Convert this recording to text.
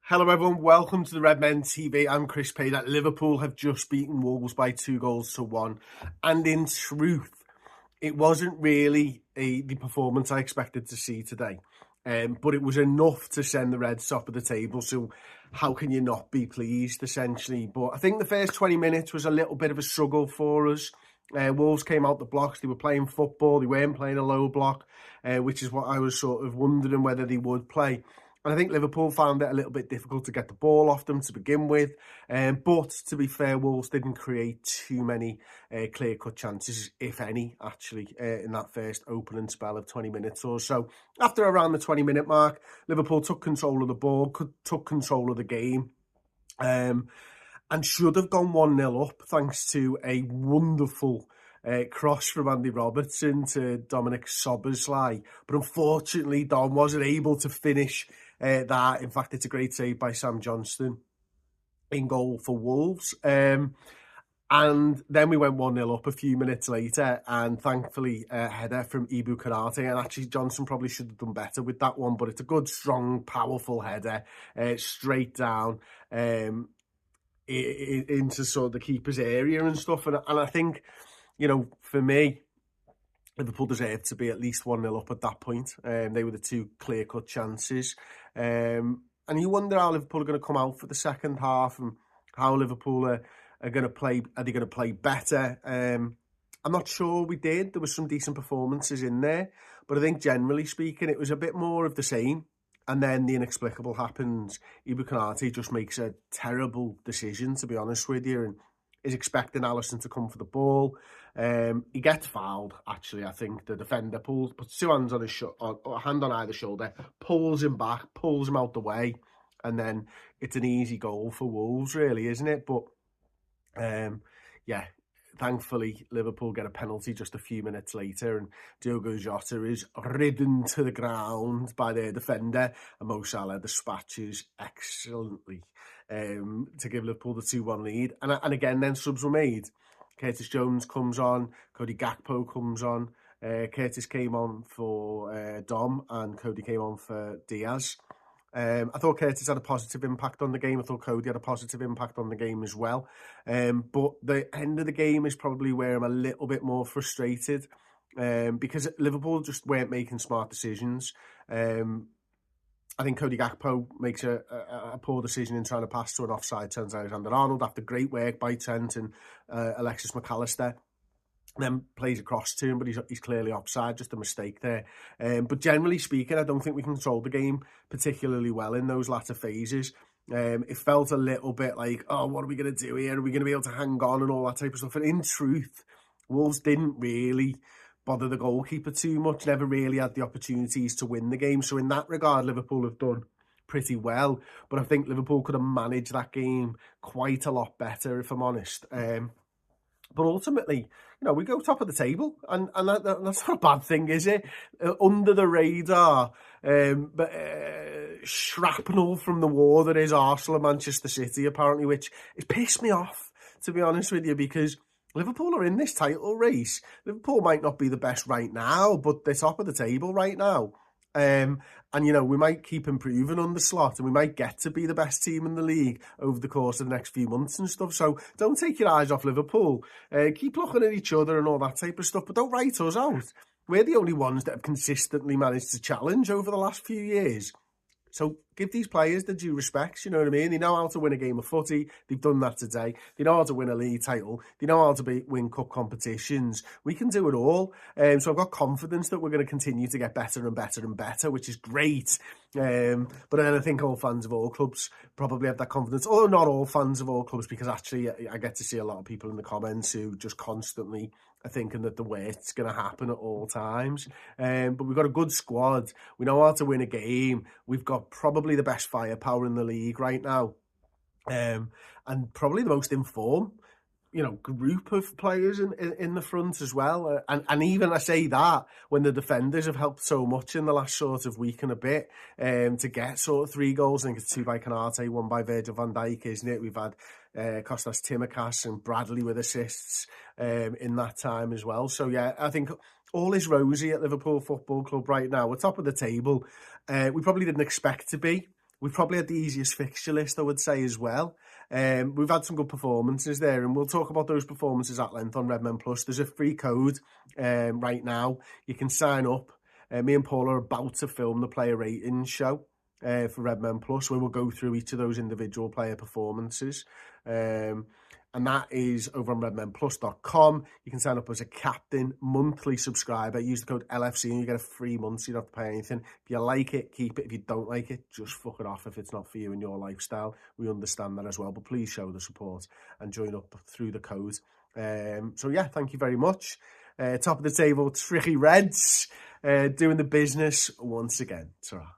Hello everyone, welcome to the Redmen TV. I'm Chris Pajak. Liverpool have just beaten Wolves by 2-1, and in truth, it wasn't really the performance I expected to see today, but it was enough to send the Reds top of the table, so how can you not be pleased, essentially? But I think the first 20 minutes was a little bit of a struggle for us. Wolves came out the blocks, they were playing football, they weren't playing a low block, which is what I was sort of wondering whether they would play. And I think Liverpool found it a little bit difficult to get the ball off them to begin with. But to be fair, Wolves didn't create too many clear-cut chances, if any, actually, in that first opening spell of 20 minutes or so. After around the 20-minute mark, Liverpool took control of the ball, took control of the game, and should have gone 1-0 up thanks to a wonderful cross from Andy Robertson to Dominic Szoboszlai. But unfortunately, Dom wasn't able to finish that. In fact, it's a great save by Sam Johnston in goal for Wolves. And then we went 1-0 up a few minutes later, and thankfully a header from Konate. And actually, Johnson probably should have done better with that one, but it's a good, strong, powerful header, straight down into sort of the keeper's area and stuff. And I think, you know, for me, Liverpool deserved to be at least 1-0 up at that point. They were the two clear-cut chances. And you wonder how Liverpool are going to come out for the second half and how Liverpool are going to play. Are they going to play better? I'm not sure we did. There were some decent performances in there. But I think generally speaking, it was a bit more of the same. And then the inexplicable happens. Konate just makes a terrible decision, to be honest with you, and is expecting Alisson to come for the ball. He gets fouled, actually. I think the defender puts two hands on his a hand on either shoulder, pulls him back, pulls him out the way, and then it's an easy goal for Wolves, really, isn't it? But yeah, thankfully Liverpool get a penalty just a few minutes later, and Diogo Jota is ridden to the ground by their defender, and Mo Salah dispatches excellently to give Liverpool the 2-1 lead. And again, then subs were made. Curtis Jones comes on, Cody Gakpo comes on. Curtis came on for Dom, and Cody came on for Diaz. I thought Curtis had a positive impact on the game. I thought Cody had a positive impact on the game as well. But the end of the game is probably where I'm a little bit more frustrated, because Liverpool just weren't making smart decisions. I think Cody Gakpo makes a poor decision in trying to pass to an offside Trent Alexander-Arnold after great work by Trent and Alexis McAllister. Then plays across to him, but he's clearly offside, just a mistake there. But generally speaking, I don't think we controlled the game particularly well in those latter phases. It felt a little bit like, oh, what are we going to do here? Are we going to be able to hang on and all that type of stuff? And in truth, Wolves didn't really bother the goalkeeper too much, never really had the opportunities to win the game. So in that regard, Liverpool have done pretty well. But I think Liverpool could have managed that game quite a lot better, if I'm honest. But ultimately, you know, we go top of the table, and that's not a bad thing, is it? Under the radar, but shrapnel from the war that is Arsenal and Manchester City, apparently, which has pissed me off, to be honest with you, because Liverpool are in this title race. Liverpool might not be the best right now, but they're top of the table right now. And, you know, we might keep improving on the slot, and we might get to be the best team in the league over the course of the next few months and stuff. So don't take your eyes off Liverpool. Keep looking at each other and all that type of stuff, but don't write us out. We're the only ones that have consistently managed to challenge over the last few years. So give these players the due respects, you know what I mean? They know how to win a game of footy. They've done that today. They know how to win a league title. They know how to win cup competitions. We can do it all. So I've got confidence that we're going to continue to get better and better and better, which is great. But then I think all fans of all clubs probably have that confidence. Or not all fans of all clubs, because actually I get to see a lot of people in the comments who just constantly are thinking that the worst's going to happen at all times. But we've got a good squad. We know how to win a game. We've got probably the best firepower in the league right now. And probably the most informed, you know, group of players in the front as well. And even I say that when the defenders have helped so much in the last sort of week and a bit to get sort of 3 goals. I think it's 2 by Konate, 1 by Virgil van Dijk, isn't it? We've had Kostas Tsimikas and Bradley with assists in that time as well. So yeah, I think all is rosy at Liverpool Football Club right now. We're top of the table. We probably didn't expect to be, we've probably had the easiest fixture list, I would say, as well. We've had some good performances there, and we'll talk about those performances at length on Redmen Plus. There's a free code right now. You can sign up. Me and Paul are about to film the player ratings show for Redmen Plus, where we'll go through each of those individual player performances. And that is over on redmenplus.com. You can sign up as a captain, monthly subscriber. Use the code LFC and you get a free month, so you don't have to pay anything. If you like it, keep it. If you don't like it, just fuck it off if it's not for you and your lifestyle. We understand that as well, but please show the support and join up through the code. So yeah, thank you very much. Top of the table, Tricky Reds, doing the business once again. Ta-ra.